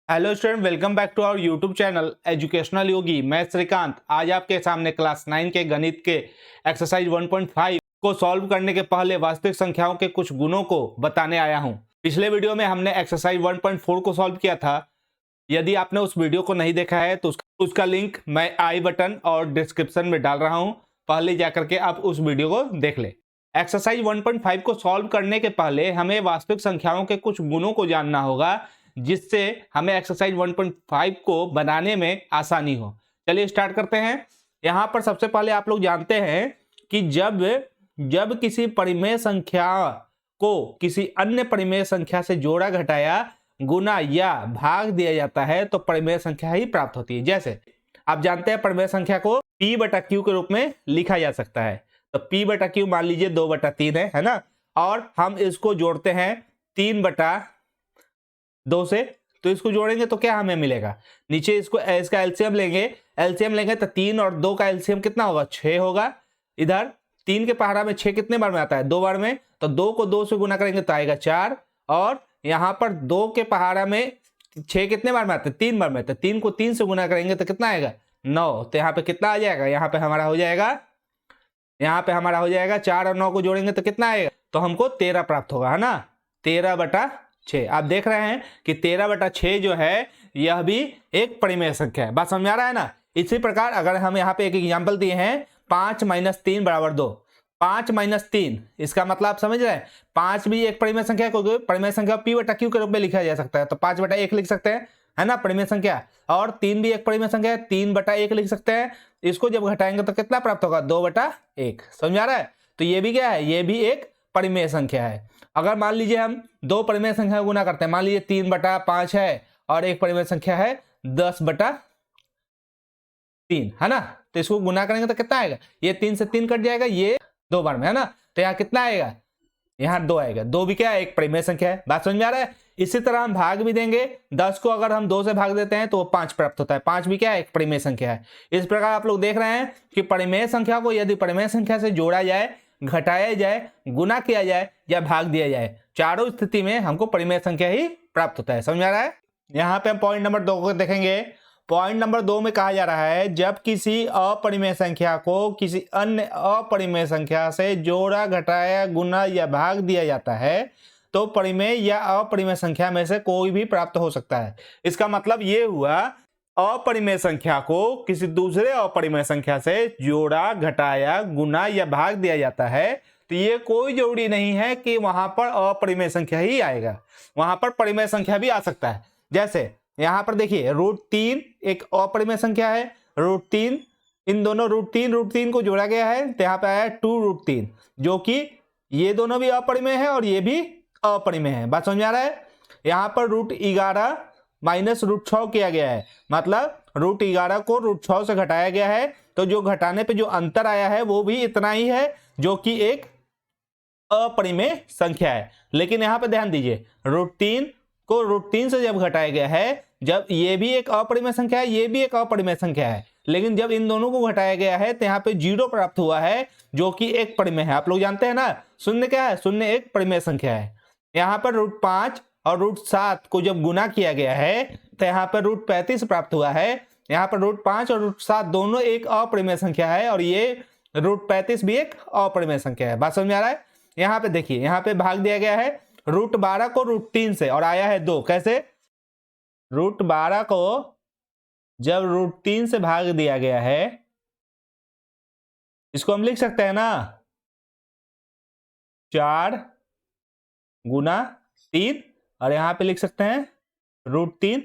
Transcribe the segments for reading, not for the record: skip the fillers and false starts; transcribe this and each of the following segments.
Hello student, welcome back to our YouTube channel educational Yogi. मैं श्रीकांत आज आपके सामने क्लास 9 के गणित के एक्सरसाइज 1.5 को सॉल्व करने के पहले वास्तविक संख्याओं के कुछ गुणों को बताने आया हूं। पिछले वीडियो में हमने एक्सरसाइज 1.4 को सॉल्व किया था। यदि आपने उस वीडियो को नहीं देखा है तो उसका लिंक मैं आई बटन और डिस्क्रिप्शन में डाल रहा हूँ, पहले जाकर के आप उस वीडियो को देख ले। एक्सरसाइज 1.5 को सॉल्व करने के पहले हमें वास्तविक संख्याओं के कुछ गुणों को जानना होगा, जिससे हमें एक्सरसाइज 1.5 को बनाने में आसानी हो। चलिए स्टार्ट करते हैं। यहां पर सबसे पहले आप लोग जानते हैं कि जब किसी परिमेय संख्या को किसी अन्य परिमेय संख्या से जोड़ा, घटाया, गुना या भाग दिया जाता है तो परिमेय संख्या ही प्राप्त होती है। जैसे आप जानते हैं परिमेय संख्या को P बटा Q के रूप में लिखा जा सकता है। तो P बटा Q मान लीजिए 2/3 है ना, और हम इसको जोड़ते हैं 3/2 से। तो इसको जोड़ेंगे तो क्या हमें मिलेगा, नीचे इसका एलसीएम लेंगे तो 3 और 2 का एलसीएम कितना होगा, 6 होगा। इधर 3 के पहाड़ा में 6 कितने बार में आता है, 2 बार में। तो 2 को 2 से गुना करेंगे तो आएगा 4, और यहाँ पर 2 के पहाड़ा में 6 कितने बार में आता है, 3 बार में। तो 3 को 3 से गुना करेंगे तो कितना आएगा, 9। तो यहाँ पे कितना आ जाएगा, यहाँ पे हमारा हो जाएगा 4 और 9 को जोड़ेंगे तो कितना आएगा, तो हमको 13 प्राप्त होगा, है ना। 13/6 आप देख रहे हैं कि 13/6 जो है यह भी एक परिमेय संख्या है। बात समझ आ रहा है ना। इसी प्रकार अगर हम यहाँ पे एक एग्जांपल दिए हैं 5 - 3 = 2। 5 - 3 इसका मतलब आप समझ रहे हैं, 5 भी एक परिमेय संख्या को परिमेय संख्या P बटा Q के रूप में लिखा जा सकता है। तो 5/1 लिख सकते हैं, है ना, परिमेय संख्या। और 3 भी एक परिमेय संख्या है, 3/1 लिख सकते हैं। इसको जब घटाएंगे तो कितना प्राप्त होगा, 2/1। समझ आ रहा है। तो ये भी क्या है, ये भी एक परिमेय संख्या है। अगर मान लीजिए हम दो परिमेय संख्या गुना करते हैं, मान लीजिए 3/5 है और एक परिमेय संख्या है 10/3, है ना। तो इसको गुना करेंगे तो कितना आएगा, ये 3 से 3 कट जाएगा, ये 2 बार में, है ना। तो यहाँ कितना आएगा, यहाँ 2 आएगा। 2 भी क्या है, एक परिमेय संख्या है। बात समझ में आ रहा है। इसी तरह हम भाग भी देंगे, 10 को अगर हम 2 से भाग देते हैं तो 5 प्राप्त होता है। 5 भी क्या है, एक परिमेय संख्या है। इस प्रकार आप लोग देख रहे हैं कि परिमेय संख्या को यदि परिमेय संख्या से जोड़ा जाए, घटाया जाए, गुना किया जाए या भाग दिया जाए, चारों स्थिति में हमको परिमेय संख्या ही प्राप्त होता है। समझ आ रहा है। यहाँ पे हम पॉइंट नंबर 2 को देखेंगे। पॉइंट नंबर 2 में कहा जा रहा है, जब किसी अपरिमेय संख्या को किसी अन्य अपरिमेय संख्या से जोड़ा, घटाया, गुना या भाग दिया जाता है तो परिमेय या अपरिमेय संख्या में से कोई भी प्राप्त हो सकता है। इसका मतलब ये हुआ, अपरिमेय संख्या को किसी दूसरे अपरिमेय संख्या से जोड़ा, घटाया, गुना या भाग दिया जाता है तो ये कोई जरूरी नहीं है कि वहां पर अपरिमेय संख्या ही आएगा, वहां पर परिमेय संख्या भी आ सकता है। जैसे यहां पर देखिए √3 एक अपरिमेय संख्या है, √3, इन दोनों √3 को जोड़ा गया है तो यहाँ पे आया 2√3, जो कि ये दोनों भी अपरिमेय है और ये भी अपरिमेय है। बात समझ में आ रहा है। यहाँ पर √11 माइनस √6 किया गया है, मतलब √11 को √6 से घटाया गया है। तो जो घटाने पे जो अंतर आया है वो भी इतना ही है, जो कि एक अपरिमेय संख्या है। लेकिन यहाँ पे ध्यान दीजिए, √3 को √3 से जब घटाया गया है, जब ये भी एक अपरिमेय संख्या है, ये भी एक अपरिमेय संख्या है, लेकिन जब इन दोनों को घटाया गया है तो यहाँ पे 0 प्राप्त हुआ है, जो कि एक परिमेय है। आप लोग जानते हैं ना, शून्य क्या है, शून्य एक परिमेय संख्या है। यहाँ पर √5 और √7 को जब गुना किया गया है तो यहाँ पर √35 प्राप्त हुआ है। यहाँ पर √5 और √7 दोनों एक अपरिमेय संख्या है और ये √35 भी एक अपरिमेय संख्या है। बात समझ में आ रहा है। यहाँ पे देखिए, यहाँ पे भाग दिया गया है √12 को √3 से और आया है 2। कैसे, √12 को जब √3 से भाग दिया गया है, इसको हम लिख सकते हैं ना 4 गुना 3, और यहाँ पे लिख सकते हैं √3।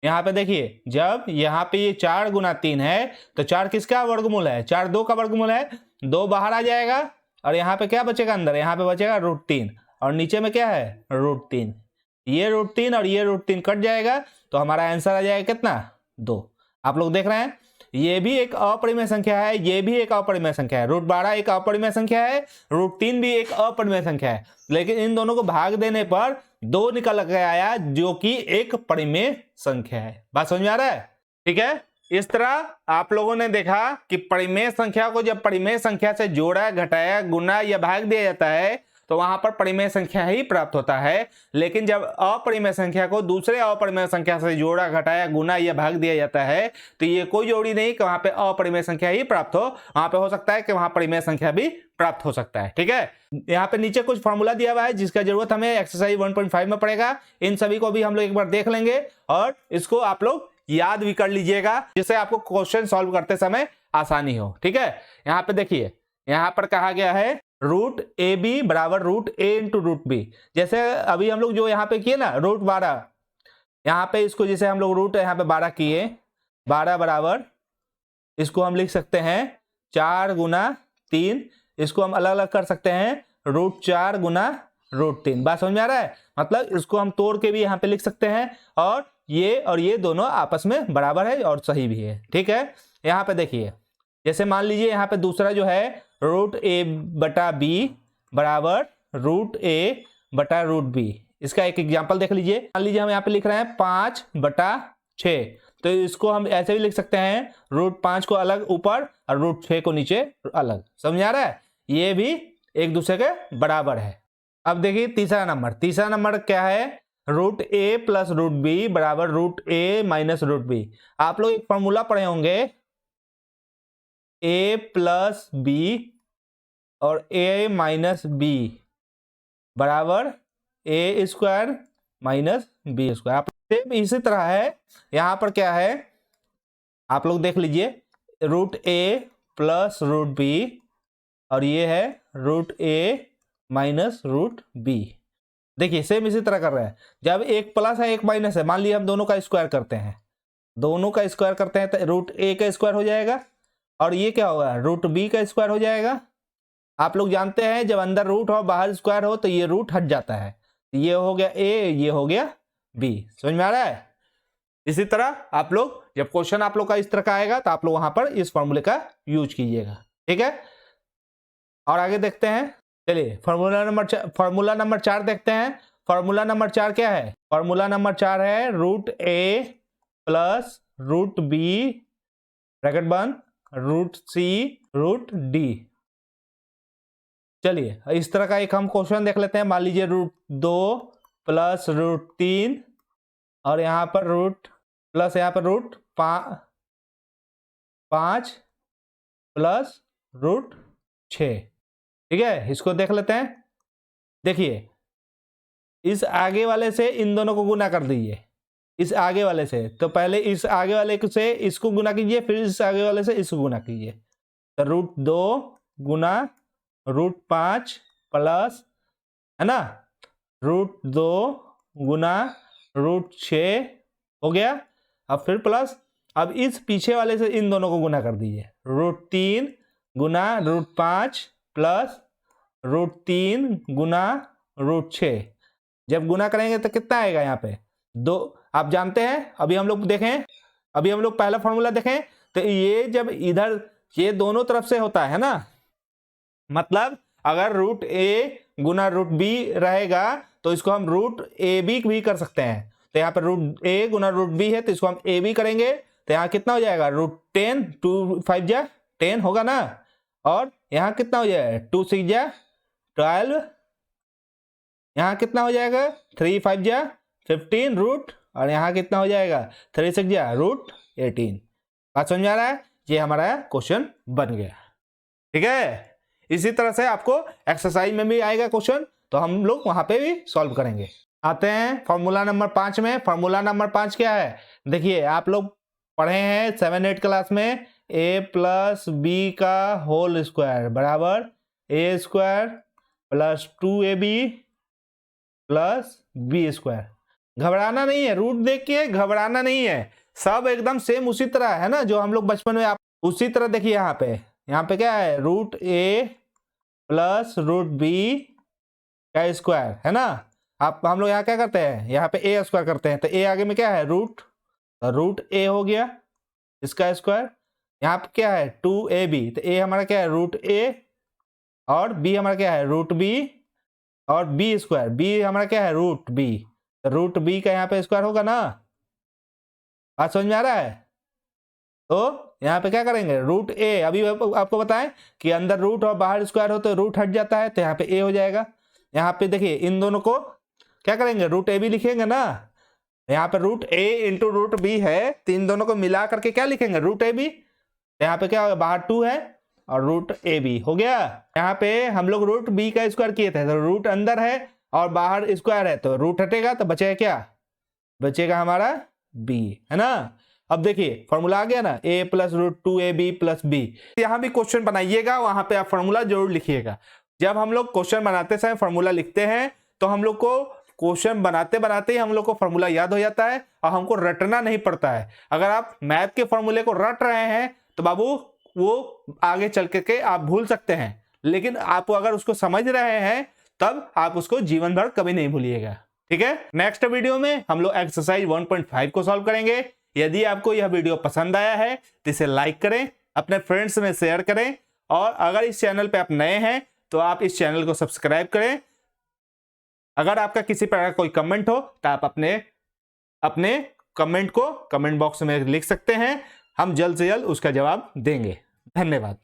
यहाँ पे देखिए, जब यहाँ पे ये 4 गुना 3 है तो 4 किसका वर्गमूल है, 4 2 का वर्गमूल है, 2 बाहर आ जाएगा और यहाँ पे क्या बचेगा अंदर, यहाँ पे बचेगा √3 और नीचे में क्या है √3। ये √3 और ये √3 कट जाएगा तो हमारा आंसर आ जाएगा कितना, 2। आप लोग देख रहे हैं, ये भी एक अपरिमेय संख्या है, ये भी एक अपरिमेय संख्या है। √12 एक अपरिमेय संख्या है, √3 भी एक अपरिमेय संख्या है, लेकिन इन दोनों को भाग देने पर 2 निकल के आया, जो कि एक परिमेय संख्या है। बात समझ में आ रहा है। ठीक है। इस तरह आप लोगों ने देखा कि परिमेय संख्या को जब परिमेय संख्या से जोड़ा, घटाया, गुना या भाग दिया जाता है तो वहां पर परिमेय संख्या ही प्राप्त होता है। लेकिन जब अपरिमेय संख्या को दूसरे अपरिमेय संख्या से जोड़ा, घटाया, गुना या भाग दिया जाता है तो ये कोई जोड़ी नहीं कि वहां पे अपरिमेय संख्या ही प्राप्त हो, वहां पे हो सकता है कि वहां परिमेय संख्या भी प्राप्त हो सकता है। ठीक है, यहाँ पे नीचे कुछ फॉर्मूला दिया हुआ है जिसका जरूरत हमें एक्सरसाइज 1.5 में पड़ेगा। इन सभी को भी हम लोग एक बार देख लेंगे और इसको आप लोग याद भी कर लीजिएगा, जिससे आपको क्वेश्चन सॉल्व करते समय आसानी हो। ठीक है, यहाँ पे देखिए, यहाँ पर कहा गया है रूट ए बी बराबर रूट ए इंटू रूट बी। जैसे अभी हम लोग जो यहाँ पे किए ना रूट 12, यहाँ पे इसको जैसे हम लोग रूट यहाँ पे 12 किए, 12 बराबर इसको हम लिख सकते हैं 4 गुना 3, इसको हम अलग अलग कर सकते हैं रूट 4 गुना रूट 3। बात समझ में आ रहा है? मतलब इसको हम तोड़ के भी यहाँ पे लिख सकते हैं और ये दोनों आपस में बराबर है और सही भी है। ठीक है, यहाँ पे देखिए, जैसे मान लीजिए यहाँ पे दूसरा जो है रूट ए बटा बी बराबर रूट ए बटा रूट बी। इसका एक एग्जांपल देख लीजिए। मान लीजिए हम यहाँ पे लिख रहे हैं 5 बटा 6, तो इसको हम ऐसे भी लिख सकते हैं रूट 5 को अलग ऊपर और रूट 6 को नीचे अलग। समझ आ रहा है? ये भी एक दूसरे के बराबर है। अब देखिए तीसरा नंबर क्या है? रूट ए प्लस रूट बी बराबर रूट ए माइनस रूट बी। आप लोग एक फॉर्मूला पढ़े होंगे, ए प्लस बी और ए माइनस बी बराबर a square minus b square. Same इसी तरह है, यहाँ पर क्या है आप लोग देख लीजिए, रूट ए प्लस रूट बी और ये है रूट ए माइनस रूट बी। देखिए सेम इसी तरह कर रहे हैं। जब एक प्लस है एक माइनस है, मान लीजिए हम दोनों का स्क्वायर करते हैं, तो रूट ए का स्क्वायर हो जाएगा और ये क्या होगा रूट बी का स्क्वायर हो जाएगा। आप लोग जानते हैं जब अंदर रूट हो बाहर स्क्वायर हो तो ये रूट हट जाता है, ये हो गया ए, ये हो गया बी। समझ में आ रहा है? इसी तरह आप लोग जब क्वेश्चन आप लोग का इस तरह का आएगा तो आप लोग वहां पर इस फॉर्मूले का यूज कीजिएगा। ठीक है, और आगे देखते हैं। चलिए फॉर्मूला नंबर 4 देखते हैं। फॉर्मूला नंबर 4 क्या है? फॉर्मूला नंबर 4 है रूट ए प्लस रूट बी ब्रैकेट बंद रूट सी रूट डी। चलिए इस तरह का एक हम क्वेश्चन देख लेते हैं। मान लीजिए रूट 2 प्लस रूट 3 और यहाँ पर रूट प्लस यहाँ पर रूट 5 प्लस रूट 6। ठीक है, इसको देख लेते हैं। देखिए इस आगे वाले से इन दोनों को गुना कर दीजिए, इस आगे वाले से, तो पहले इस आगे वाले से इसको गुना कीजिए, फिर इस आगे वाले से इसको गुना कीजिए। तो रूट 2 गुना रूट 5 प्लस है ना रूट 2 गुना रूट 6 हो गया। अब फिर प्लस, अब इस पीछे वाले से इन दोनों को गुना कर दीजिए, रूट 3 गुना रूट 5 प्लस रूट 3 गुना रूट 6। जब गुना करेंगे तो कितना आएगा यहाँ पे 2। आप जानते हैं अभी हम लोग पहला फॉर्मूला देखें तो ये जब इधर ये दोनों तरफ से होता है ना, मतलब अगर रूट ए गुना रूट बी रहेगा तो इसको हम रूट ए बी भी कर सकते हैं। तो यहाँ पर रूट ए गुना रूट बी है तो इसको हम ए बी करेंगे, तो यहाँ कितना हो जाएगा रूट 10, 2 5 जा 10 होगा ना, और यहाँ कितना हो जाएगा 2 6 जा 12, यहाँ कितना हो जाएगा 3 5 जा 15 रूट, और यहाँ कितना हो जाएगा 3 6 जा रूट 18। बात समझ में आ रहा है? ये हमारा क्वेश्चन बन गया। ठीक है, इसी तरह से आपको एक्सरसाइज में भी आएगा क्वेश्चन, तो हम लोग वहां पे भी सॉल्व करेंगे। आते हैं फॉर्मूला नंबर 5 में। फॉर्मूला नंबर 5 क्या है? देखिए आप लोग पढ़े हैं 7 8 क्लास में, ए प्लस बी का होल स्क्वायर बराबर a square plus 2ab plus b square. घबराना नहीं है, रूट देख के घबराना नहीं है, सब एकदम सेम उसी तरह है ना जो हम लोग बचपन में आप उसी तरह। देखिए यहाँ पे क्या है रूट ए प्लस रूट बी का स्क्वायर है ना। हम लोग यहाँ क्या करते हैं, यहाँ पे ए स्क्वायर करते हैं, तो ए आगे में क्या है रूट ए हो गया इसका स्क्वायर। यहाँ पे क्या है 2ab, तो ए हमारा क्या है रूट ए और बी हमारा क्या है रूट बी और बी स्क्वायर, बी हमारा क्या है रूट बी, तो रूट बी का यहाँ पे स्क्वायर होगा ना। बात समझ में आ रहा है? तो यहाँ पे क्या करेंगे रूट ए, अभी आपको बताएं कि अंदर रूट और बाहर स्क्वायर हो तो रूट हट जाता है, तो यहाँ पे ए हो जाएगा। यहाँ पे देखिए इन दोनों को क्या करेंगे, रूट ए बी लिखेंगे ना, यहाँ पे रूट ए इंटू रूट बी है, तो इन दोनों को मिला करके क्या लिखेंगे, रूट ए बी। यहाँ पे क्या होगा, बाहर 2 है और रूट ए बी हो गया। यहाँ पे हम लोग रूट बी का स्क्वायर किए थे, तो रूट अंदर है और बाहर स्क्वायर है, तो रूट हटेगा तो बचेगा क्या, बचेगा हमारा बी, है ना। अब देखिए फॉर्मूला आ गया ना, a plus root 2ab plus B. यहाँ भी क्वेश्चन बनाइएगा, वहां पे आप फॉर्मूला जरूर लिखिएगा। जब हम लोग क्वेश्चन बनाते समय फॉर्मूला लिखते हैं तो हम लोग को क्वेश्चन बनाते बनाते ही हम लोग को फॉर्मूला याद हो जाता है और हमको रटना नहीं पड़ता है। अगर आप मैथ के फॉर्मूले को रट रहे हैं तो बाबू वो आगे चल के आप भूल सकते हैं, लेकिन आप अगर उसको समझ रहे हैं तब आप उसको जीवन भर कभी नहीं भूलिएगा। ठीक है, नेक्स्ट वीडियो में हम लोग एक्सरसाइज 1.5 को सॉल्व करेंगे। यदि आपको यह वीडियो पसंद आया है तो इसे लाइक करें, अपने फ्रेंड्स में शेयर करें, और अगर इस चैनल पे आप नए हैं तो आप इस चैनल को सब्सक्राइब करें। अगर आपका किसी प्रकार कोई कमेंट हो तो आप अपने कमेंट को कमेंट बॉक्स में लिख सकते हैं, हम जल्द से जल्द उसका जवाब देंगे। धन्यवाद।